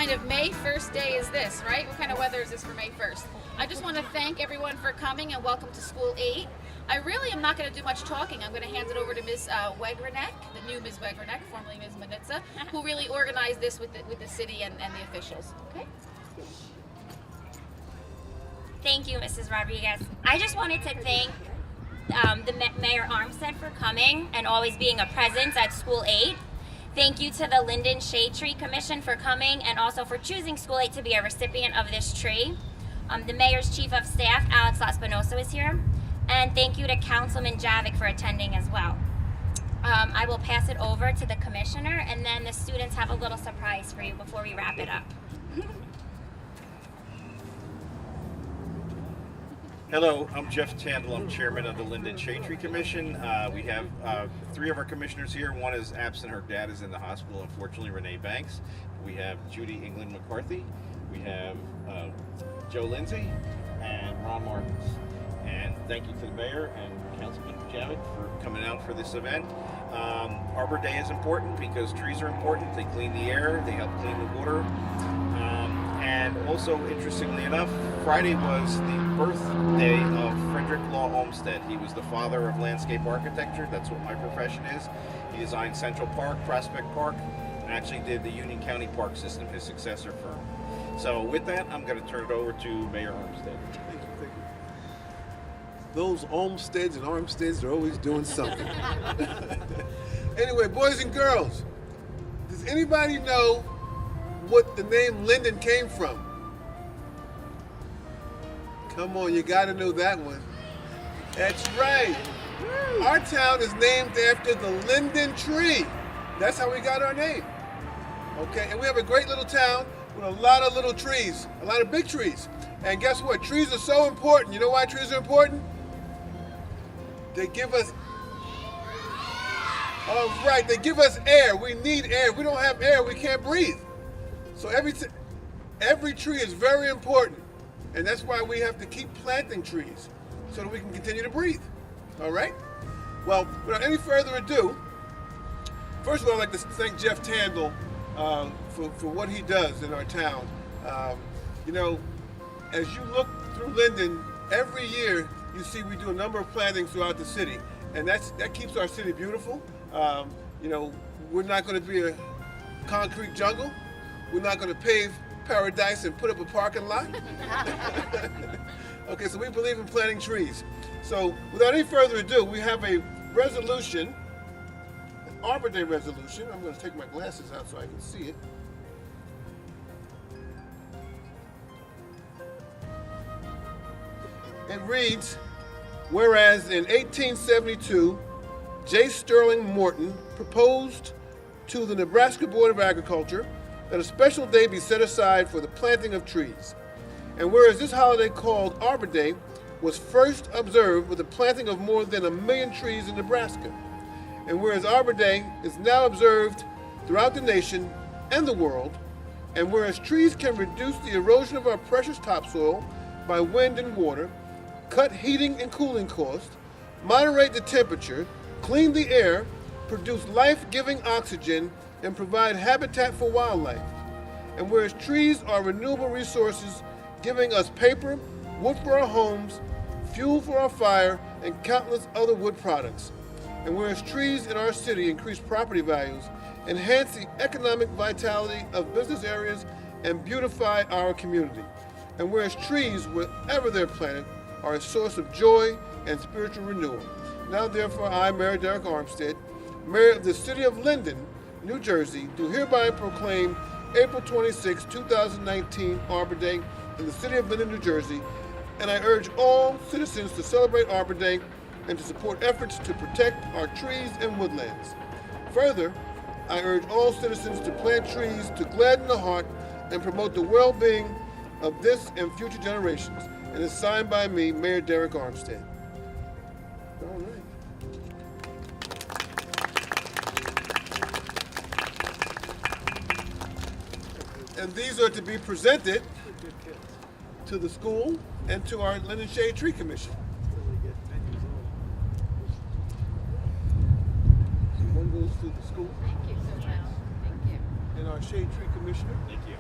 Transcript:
kind of May 1st day is this, right? What kind of weather is this for May 1st? I just want to thank everyone for coming and welcome to School 8. I really am not going to do much talking. I'm going to hand it over to Ms. Wegranek, the new Ms. Wegranek, formerly Ms. Manitza, who really organized this with the city and the officials. Okay? Thank you, Mrs. Rodriguez. I just wanted to thank Mayor Armstead for coming and always being a presence at School 8. Thank you to the Linden Shade Tree Commission for coming and also for choosing School 8 to be a recipient of this tree. The Mayor's Chief of Staff, Alex Laspinosa, is here. And thank you to Councilman Javik for attending as well. I will pass it over to the Commissioner, and then the students have a little surprise for you before we wrap it up. Hello, I'm Jeff Tandle. I'm chairman of the Linden Shade Tree Commission. We have 3 of our commissioners here. One is absent. Her dad is in the hospital, unfortunately, Renee Banks. We have Judy England McCarthy. We have Joe Lindsay and Ron Martins. And thank you to the mayor and Councilman Javik for coming out for this event. Arbor Day is important because trees are important. They clean the air, they help clean the water. And also, interestingly enough, Friday was the birthday of Frederick Law Olmsted. He was the father of landscape architecture. That's what my profession is. He designed Central Park, Prospect Park, and actually did the Union County Park System, his successor firm. So with that, I'm going to turn it over to Mayor Armstead. Thank you. Those Olmsteds and Armsteds are always doing something. Anyway, boys and girls, does anybody know what the name Linden came from? Come on, you gotta know that one. That's right. Our town is named after the linden tree. That's how we got our name. Okay, and we have a great little town with a lot of little trees, a lot of big trees. And guess what? Trees are so important. You know why trees are important? They give us, all right, they give us air. We need air. If we don't have air, we can't breathe. So every tree is very important, and that's why we have to keep planting trees so that we can continue to breathe. All right? Well, without any further ado, first of all, I'd like to thank Jeff Tandle for what he does in our town. You know, as you look through Linden, every year you see we do a number of plantings throughout the city, and that keeps our city beautiful. You know, we're not going to be a concrete jungle. We're not going to pave paradise and put up a parking lot. Okay, so we believe in planting trees. So without any further ado, we have a resolution, an Arbor Day resolution. I'm going to take my glasses out so I can see it. It reads, whereas in 1872, J. Sterling Morton proposed to the Nebraska Board of Agriculture that a special day be set aside for the planting of trees. And whereas this holiday called Arbor Day was first observed with the planting of more than 1 million trees in Nebraska. And whereas Arbor Day is now observed throughout the nation and the world, and whereas trees can reduce the erosion of our precious topsoil by wind and water, cut heating and cooling costs, moderate the temperature, clean the air, produce life-giving oxygen, and provide habitat for wildlife. And whereas trees are renewable resources, giving us paper, wood for our homes, fuel for our fire, and countless other wood products. And whereas trees in our city increase property values, enhance the economic vitality of business areas, and beautify our community. And whereas trees, wherever they're planted, are a source of joy and spiritual renewal. Now therefore I, Mayor Derek Armstead, Mayor of the City of Linden, New Jersey, do hereby proclaim April 26, 2019 Arbor Day in the City of Linden, New Jersey, and I urge all citizens to celebrate Arbor Day and to support efforts to protect our trees and woodlands. Further, I urge all citizens to plant trees to gladden the heart and promote the well-being of this and future generations. And it's signed by me, Mayor Derek Armstead. All right. And these are to be presented to the school and to our Linden Shade Tree Commission. So one goes to the school. Thank you so much. Thank you. And our Shade Tree Commissioner. Thank you.